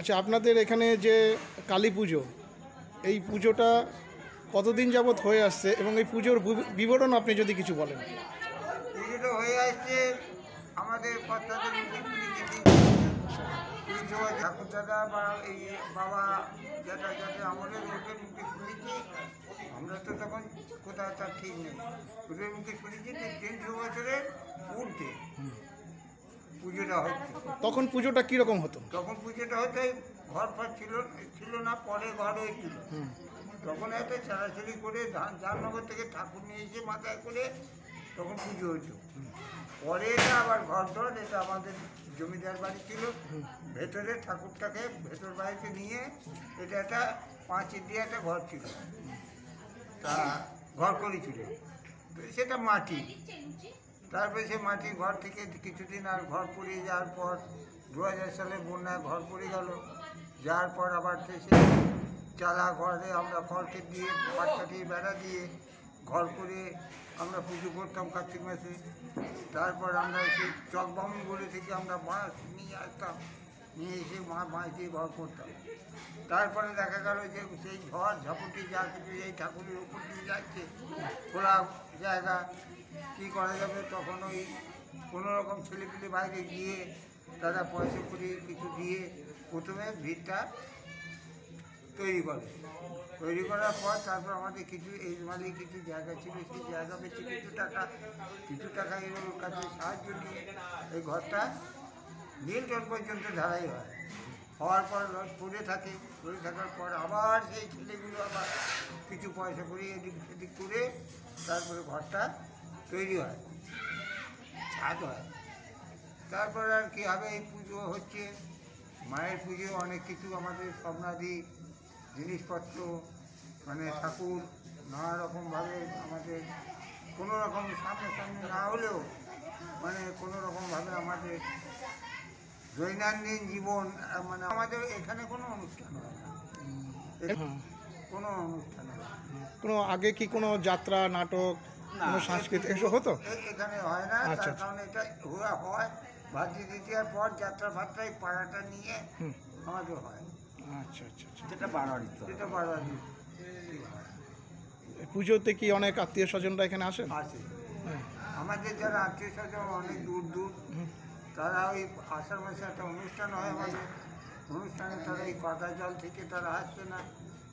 আচ্ছা, আপনাদের এখানে যে কালী পুজো, এই পুজোটা কতদিন যাবৎ হয়ে আসছে এবং এই পুজোর বিবরণ আপনি যদি কিছু বলেন। পুজোটা হয়ে আসছে আমাদের কর্তাদের মুখে ঠাকুরদাদা বা এই বাবা যেটা যাতে আমাদের লোকের মুখে শুনেছি, আমরা তো তখন কোথাও তার ঠিক নেই, ওদের মুখে শুনেছি যে 300 বছরের ঊর্ধ্বে পুজোটা হচ্ছে। তখন পুজোটা কীরকম হতো? তখন পুজোটা হতে ঘর ফর ছিল না, পরে ঘর হয়েছিল। তখন একটা চালাচালি করে জামনগর থেকে ঠাকুর নিয়ে এসে মাথায় করে তখন পুজো হতো। পরে এটা আবার ঘর ধর, এটা আমাদের জমিদার বাড়ি ছিল, ভেতরে ঠাকুরটাকে ভেতর বাড়িতে নিয়ে এটা একটা 5 ইট দিয়ে একটা ঘর ছিল, তা ঘর করেছিল, তো সেটা মাটি। তারপরে সে মাটির ঘর থেকে কিছুদিন আর ঘর পড়িয়ে যাওয়ার পর 2000 সালে বন্যায় ঘর পড়ে গেল। যাওয়ার পর আবার সে চালা ঘরে আমরা খড়কে দিয়ে পাট কাটিয়ে বেড়া দিয়ে ঘর করে আমরা পুজো করতাম কার্তিক মাসে। তারপর আমরা সেই চকবামুন বলে থেকে আমরা বাঁশ নিয়ে আসতাম, নিয়ে এসে বাঁশ দিয়ে ঘর করতাম। তারপরে দেখা গেল যে সেই ঝড় ঝাপটি যা কিছু এই ঠাকুরের উপর দিয়ে যাচ্ছে, খোলা জায়গা, কী করা যাবে? তখন ওই কোনোরকম ছেলেপিলে বাইরে গিয়ে তারা পয়সা করে কিছু দিয়ে প্রথমে ভিড়টা তৈরি করে। তৈরি করার পর তারপর আমাদের কিছু এই মালিক কিছু জায়গা ছিল, সেই জায়গা বেশি কিছু টাকা এর কাছে সাহায্য নিয়ে এই ঘরটা নীলটন পর্যন্ত ঢালাই হয়। হওয়ার পর পড়ে থাকার পর আবার সেই ছেলেগুলো আবার কিছু পয়সা করে এদিক সেদিক করে তারপরে ঘরটা তৈরি হয়, ছাদ হয়। তারপর আর কী হবে, এই পুজো হচ্ছে, মায়ের পুজো অনেক কিছু আমাদের স্বপ্নাদি জিনিসপত্র, মানে ঠাকুর নানা রকমভাবে আমাদের কোনো রকম সামনে না হলেও মানে কোনো রকমভাবে আমাদের দৈনন্দিন জীবন, মানে আমাদের এখানে কোনো অনুষ্ঠান হয় না, কোনো অনুষ্ঠান হয় না। কোনো আগে কি কোনো যাত্রা নাটক কোনো সাংস্কৃতিক এসব হতো? এখানে হয় না, আচ্ছা, তার কারণ এটা হয় ভাতৃ দ্বিতীয়ার পর যাত্রা ফাত্রায় পাড়াটা নিয়ে আমাদের হয়। আচ্ছা আচ্ছা আচ্ছা। যেটা বাড়ারি পুজোতে কি অনেক আত্মীয় স্বজনরা এখানে আসেন? আছে। আমাদের যারা আত্মীয় স্বজন অনেক দূর তারা ওই আষাঢ় মাসে একটা অনুষ্ঠান হয় আমাদের, অনুষ্ঠানে তারা এই কথা জল থেকে তারা আসছে না,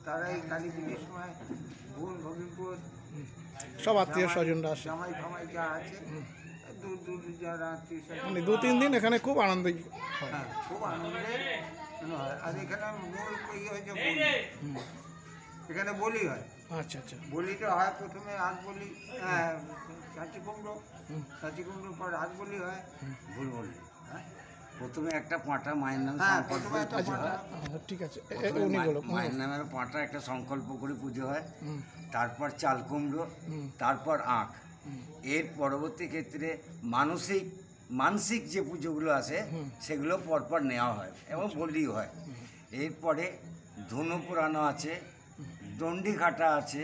তারা এই কালী পুজোর সময় বোন ভগিনপুর সব আত্মীয় স্বজনরা আসে, জামাই ফামাই যা আছে দূর যারা আত্মীয় স্বজন, মানে 2-3 দিন এখানে খুব আনন্দ হয়। হ্যাঁ খুব আনন্দে হয়। আর এখানে মূল হয়েছে বলি, এখানে বলি হয়। আচ্ছা আচ্ছা। বলিটা হয় প্রথমে আগ বলি, কাঁচি কুমড়ো পর আগ বলি হয়, ভুল বলি। প্রথমে একটা পাঁটা মায়ের নামে প্রথমে একটা পাঁঠা, ঠিক আছে, প্রথমে মায়ের নামের পাঁটা একটা সংকল্প করে পুজো হয়, তারপর চাল কুমড়ো, তারপর আখ। এর পরবর্তী ক্ষেত্রে মানসিক যে পুজোগুলো আছে সেগুলো পরপর নেওয়া হয় এবং বলি হয়। এরপরে ধনু পুরানো আছে, দণ্ডি ঘাটা আছে,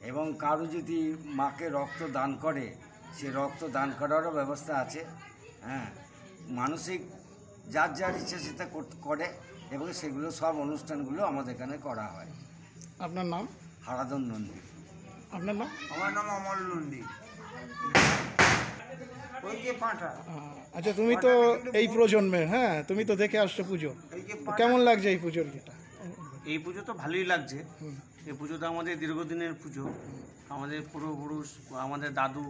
এবং কারো যদি মাকে রক্ত দান করে সে রক্ত দান করারও ব্যবস্থা আছে। হ্যাঁ, মানসিক যার ইচ্ছে সেটা করে, এবং সেগুলো সব অনুষ্ঠানগুলো আমাদের এখানে করা হয়। আপনার নাম? হারাধন নন্দী। আপনার নাম? আমার নাম অমল নন্দী। ওই যে পাঁঠা। আচ্ছা, তুমি তো এই প্রজন্মের, হ্যাঁ, তুমি তো দেখে আসছো পুজো, কেমন লাগছে এই পুজোর যেটা? এই পুজো তো ভালোই লাগছে। এই পুজোটা আমাদের দীর্ঘদিনের পুজো। আমাদের পূর্বপুরুষ বা আমাদের দাদু,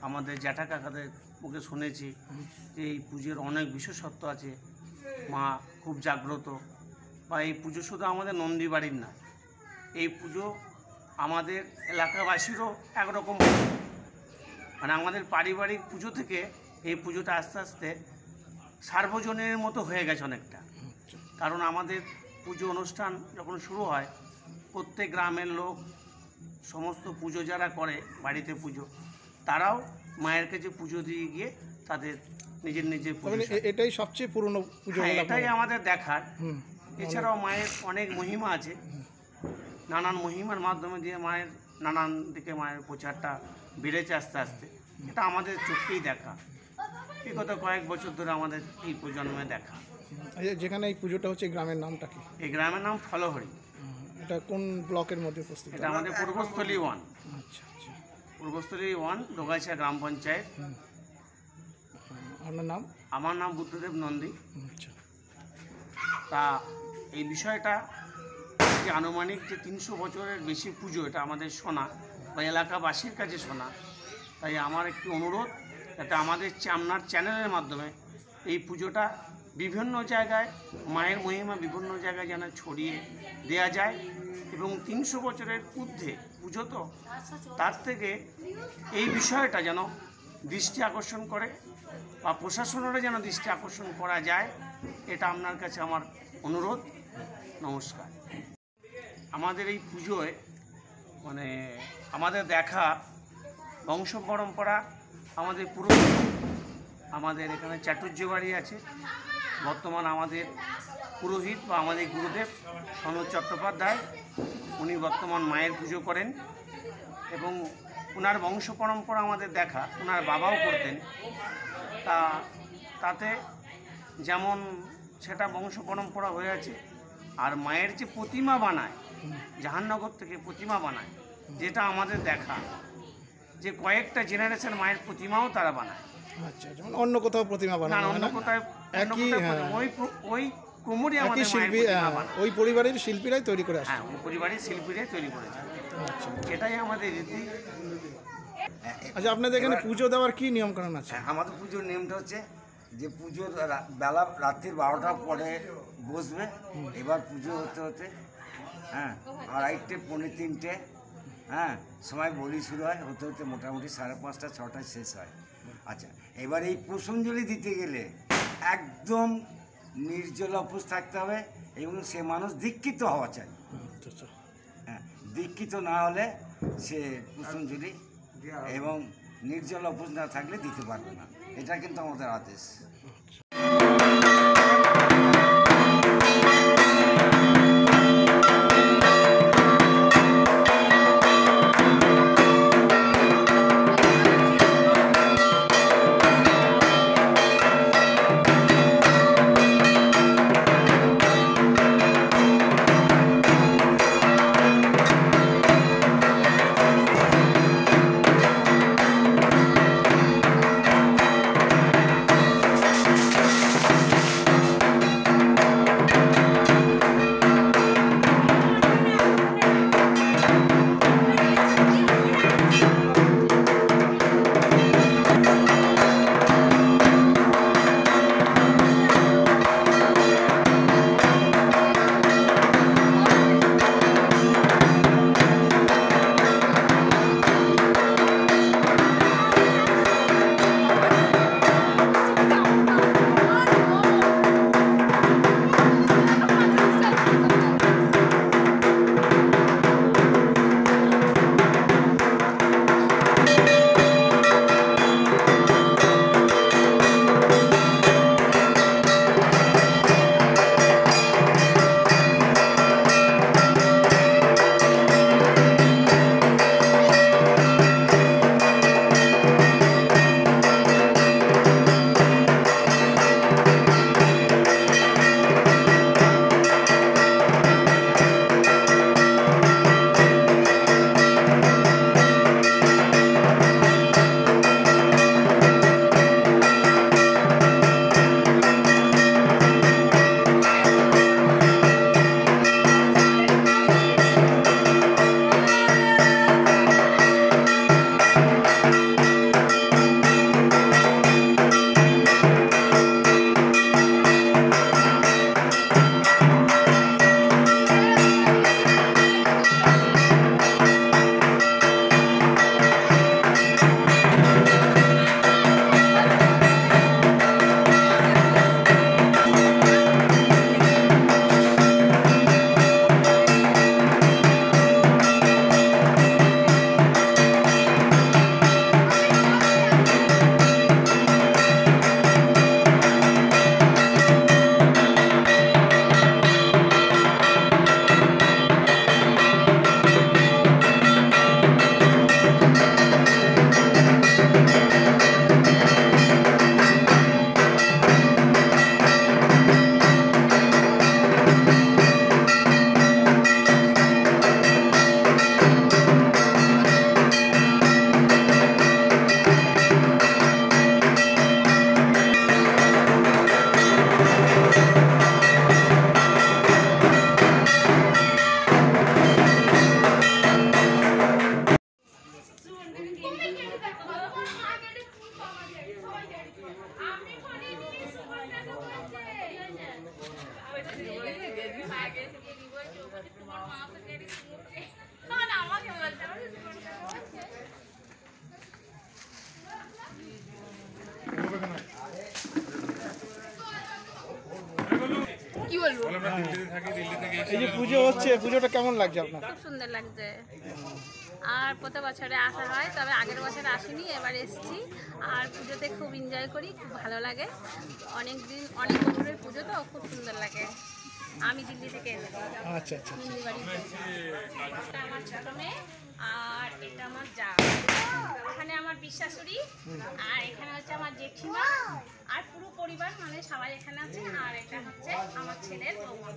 আমাদের জ্যাঠা কাকাদের মুখে শুনেছি যে এই পুজোর অনেক বিশেষত্ব আছে, মা খুব জাগ্রত। বা এই পুজো শুধু আমাদের নন্দী বাড়ির না, এই পুজো আমাদের এলাকাবাসীরও একরকম, মানে আমাদের পারিবারিক পুজো থেকে এই পুজোটা আস্তে আস্তে সার্বজনীনের মতো হয়ে গেছে অনেকটা। কারণ আমাদের পুজো অনুষ্ঠান যখন শুরু হয়, প্রত্যেক গ্রামের লোক, সমস্ত পুজো যারা করে বাড়িতে পুজো, তারাও মায়ের কাছে পুজো দিয়ে গিয়ে তাদের নিজের পুজো। এটাই সবচেয়ে পুরনো পুজো, এটাই আমাদের দেখার। এছাড়াও মায়ের অনেক মহিমা আছে, নানান মহিমার মাধ্যমে দিয়ে মায়ের নানান দিকে মায়ের প্রচারটা বেড়েছে আস্তে আস্তে। এটা আমাদের চোখেই দেখা, বিগত কয়েক বছর ধরে আমাদের এই প্রজন্মে দেখা। যেখানে এই পুজোটা হচ্ছে, গ্রামের নামটা কি? এই গ্রামের নাম ফলহরি। এটা কোন ব্লকের মধ্যে উপস্থিত? এটা আমাদের পূর্বস্থলী 1, আচ্ছা আচ্ছা। পূর্বস্থলী 1 ডোগাইছা গ্রাম পঞ্চায়েত। আপনার নাম? আমার নাম বুদ্ধদেব নন্দী। আচ্ছা। তা এই বিষয়টা যে আনুমানিক যে 300 বছরের বেশি পুজো, এটা আমাদের শোনা বা এলাকাবাসীর কাছে শোনা। তাই আমার একটি অনুরোধ, যাতে আমাদের আপনার চ্যানেলের মাধ্যমে এই পুজোটা বিভিন্ন জায়গায়, মায়ের মহিমা বিভিন্ন জায়গায় যেন ছড়িয়ে দেয়া যায়, এবং 300 বছরের ঊর্ধ্বে পুজো, তো তার থেকে এই বিষয়টা যেন দৃষ্টি আকর্ষণ করে বা প্রশাসনেরও যেন দৃষ্টি আকর্ষণ করা যায়, এটা আপনার কাছে আমার অনুরোধ। নমস্কার। আমাদের এই পুজোয় মানে আমাদের দেখা বংশ পরম্পরা, আমাদের আমাদের এখানে চাটুর্য বাড়ি আছে। বর্তমান আমাদের পুরোহিত বা আমাদের গুরুদেব সনোজ চট্টোপাধ্যায়, উনি বর্তমান মায়ের পুজো করেন, এবং ওনার বংশ পরম্পরা আমাদের দেখা, ওনার বাবাও করতেন। তাতে যেমন সেটা বংশ পরম্পরা হয়ে আছে। আর মায়ের যে প্রতিমা বানায়, জাহান্নগর থেকে প্রতিমা বানায়, যেটা আমাদের দেখা, যে কয়েকটা জেনারেশন মায়ের প্রতিমাও তারা বানায়। আচ্ছা, যেমন অন্য কোথাও প্রতিমা না, বানানো অন্য কোথায় একই, হ্যাঁ। ওই ক্রমরই একই আমাদের মায়ের শিল্পী, প্রতিমা বানায়। ওই পরিবারের শিল্পীরাই তৈরি করে আসছে। হ্যাঁ, ওই পরিবারের শিল্পীরাই তৈরি করেছে। আচ্ছা এটাই আমাদের রীতি। আচ্ছা, আপনাদের এখানে পুজো দেওয়ার কি নিয়মকানুন আছে? হ্যাঁ, আমাদের পুজোর নিয়মটা হচ্ছে যে পুজোর বেলা রাত্রির 12টার পরে বসবে। এবার পুজো হতে হতে, হ্যাঁ, 2:30 পৌনে 3টে, হ্যাঁ, সময় বলি শুরু হয়, হতে হতে মোটামুটি 5:30 6টায় শেষ হয়। আচ্ছা, এবার এই পুষ্পাঞ্জলি দিতে গেলে একদম নির্জলা উপোস থাকতে হবে, এবং সে মানুষ দীক্ষিত হওয়া চাই। আচ্ছা। হ্যাঁ, দীক্ষিত না হলে সে পুষ্পাঞ্জলি এবং নির্জলা উপোস না থাকলে দিতে পারবে না। এটা কিন্তু আমাদের আদেশ। বলবো? এই যে পুজো হচ্ছে, পুজোটা কেমন লাগছে আপনার? খুব সুন্দর লাগছে। আর প্রতি বছরে আসা হয়, তবে আগের বছর আসিনি, এবার এসেছি। আর পুজোতে খুব এনজয় করি, খুব ভালো লাগে। অনেক বছরের পুজো তো খুব সুন্দর লাগে। আমি দিল্লি থেকে এসেছি, আচ্ছা আচ্ছা। মিনি বাড়িতে। এটা আমার ছোট মেয়ে, আর এটা আমার যা। এখানে আমার বিশ্বাশুড়ি, আর এখানে হচ্ছে আমার জেঠিমা, আর পুরো পরিবার, মানে সবাই এখানে আছে। আর এটা হচ্ছে আমার ছেলের বৌমা।